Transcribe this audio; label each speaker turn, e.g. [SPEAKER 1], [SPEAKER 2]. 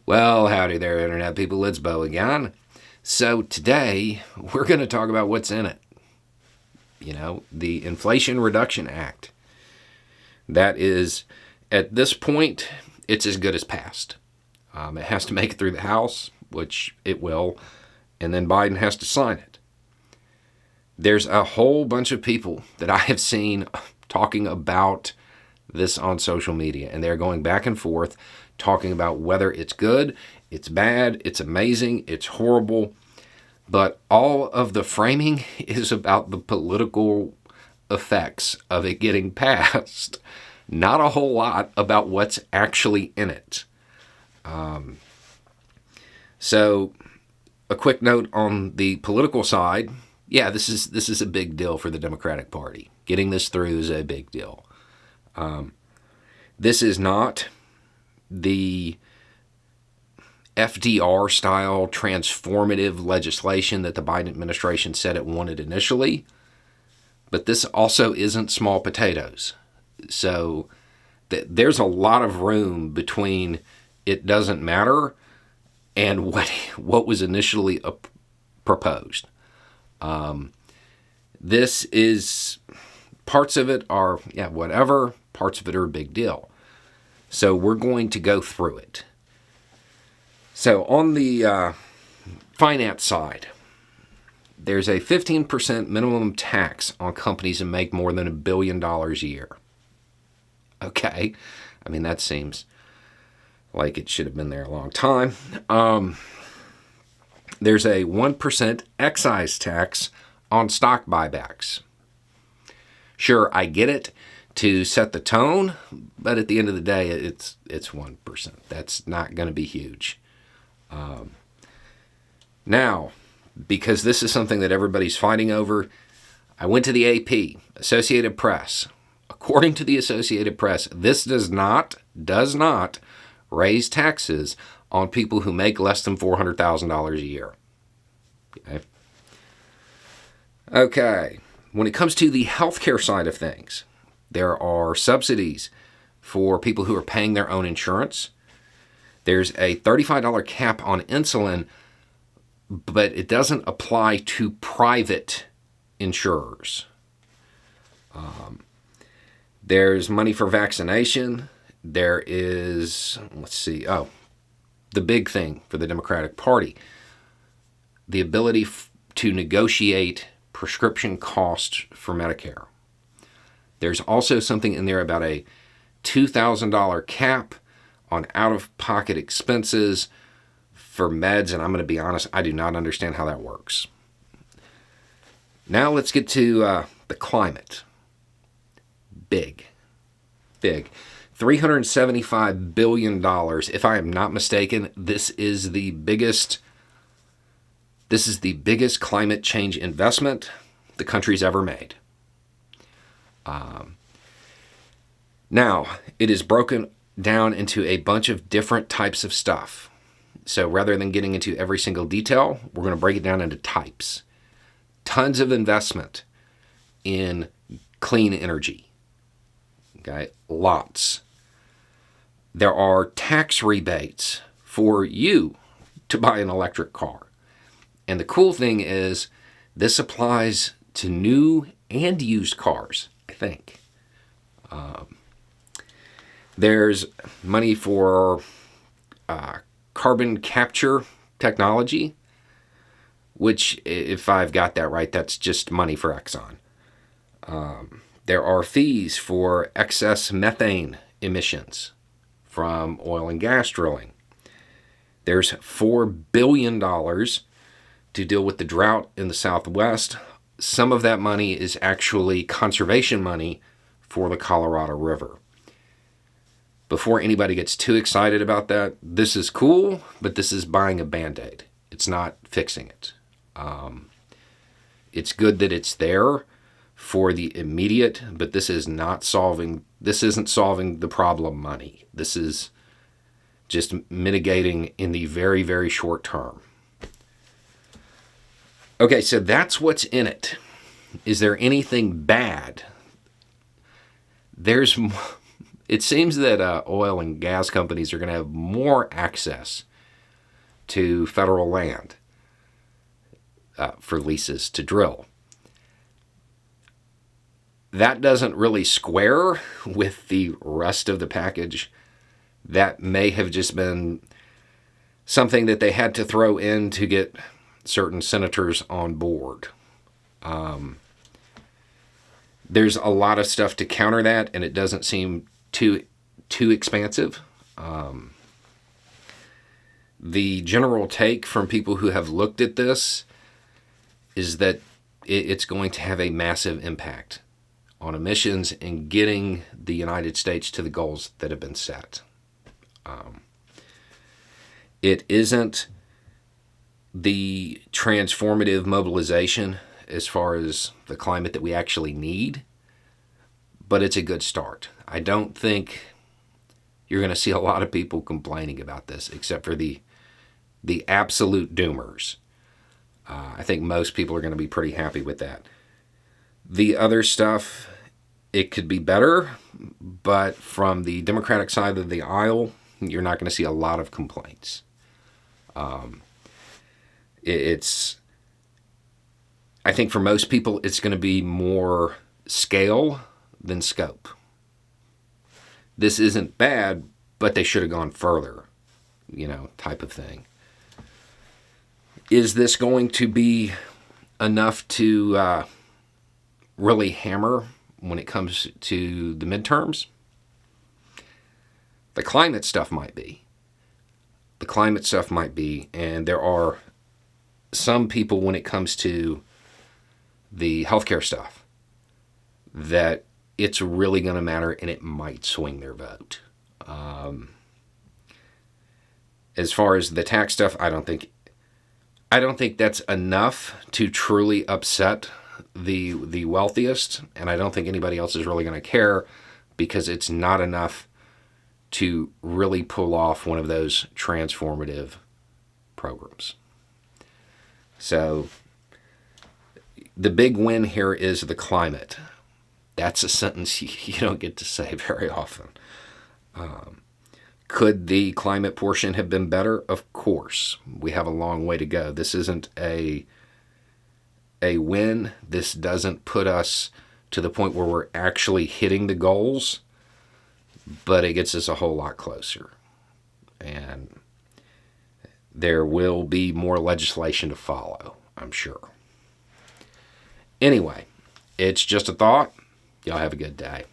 [SPEAKER 1] Well, howdy there, Internet people. It's Bo again. So, today we're going to talk about what's in it. The Inflation Reduction Act. That is, at this point, it's as good as passed. It has to make it through the House, which it will, and then Biden has to sign it. There's a whole bunch of people that I have seen talking about this on social media, and they're going back and forth talking about whether it's good, it's bad, it's amazing, it's horrible. But all of the framing is about the political effects of it getting passed, not a whole lot about what's actually in it. So, a quick note on the political side. Yeah, this is a big deal for the Democratic Party. Getting this through is a big deal. This is not the FDR-style transformative legislation that the Biden administration said it wanted initially, but this also isn't small potatoes. So there's a lot of room between it doesn't matter and what was initially proposed. This is, parts of it are, whatever, parts of it are a big deal. So we're going to go through it. So on the finance side, there's a 15% minimum tax on companies that make more than $1 billion a year. Okay, I mean, that seems like it should have been there a long time. There's a 1% excise tax on stock buybacks. Sure, I get it, to set the tone, but at the end of the day, it's 1%. That's not going to be huge. Now, because this is something that everybody's fighting over, I went to the AP, Associated Press. According to the Associated Press, this does not raise taxes on people who make less than $400,000 a year. Okay. When it comes to the healthcare side of things, there are subsidies for people who are paying their own insurance. There's a $35 cap on insulin, but it doesn't apply to private insurers. There's money for vaccination. There is, the big thing for the Democratic Party, the ability to negotiate prescription costs for Medicare. There's also something in there about a $2,000 cap on out-of-pocket expenses for meds, and I'm going to be honest, I do not understand how that works. Now let's get to the climate. Big. $375 billion. If I am not mistaken, this is the biggest climate change investment the country's ever made. Now, it is broken down into a bunch of different types of stuff. So rather than getting into every single detail, we're going to break it down into types. Tons of investment in clean energy. Okay, lots. There are tax rebates for you to buy an electric car. And the cool thing is, this applies to new and used cars, I think. There's money for carbon capture technology, which, if I've got that right, that's just money for Exxon. There are fees for excess methane emissions from oil and gas drilling. There's $4 billion to deal with the drought in the Southwest. Some of that money is actually conservation money for the Colorado River. Before anybody gets too excited about that, this is cool, but this is buying a Band-Aid. It's not fixing it. It's good that it's there for the immediate, but this isn't solving the problem money. This is just mitigating in the very, very short term. Okay, so that's what's in it. Is there anything bad? It seems that oil and gas companies are going to have more access to federal land for leases to drill. That doesn't really square with the rest of the package. That may have just been something that they had to throw in to get certain senators on board. There's a lot of stuff to counter that, and it doesn't seem too expansive. The general take from people who have looked at this is that it's going to have a massive impact on emissions and getting the United States to the goals that have been set. It isn't the transformative mobilization as far as the climate that we actually need, but it's a good start. I don't think you're going to see a lot of people complaining about this, except for the absolute doomers. I think most people are going to be pretty happy with that. The other stuff, it could be better, but from the Democratic side of the aisle, you're not going to see a lot of complaints. I think for most people, it's going to be more scale than scope. This isn't bad, but they should have gone further, type of thing. Is this going to be enough to really hammer when it comes to the midterms? The climate stuff might be. And there are some people, when it comes to the healthcare stuff, that it's really going to matter, and it might swing their vote. As far as the tax stuff, I don't think that's enough to truly upset the wealthiest, and I don't think anybody else is really going to care, because it's not enough to really pull off one of those transformative programs. So the big win here is the climate. That's a sentence you don't get to say very often. Could the climate portion have been better? Of course. We have a long way to go. This isn't a win. This doesn't put us to the point where we're actually hitting the goals, but it gets us a whole lot closer. And there will be more legislation to follow, I'm sure. Anyway, it's just a thought. Y'all have a good day.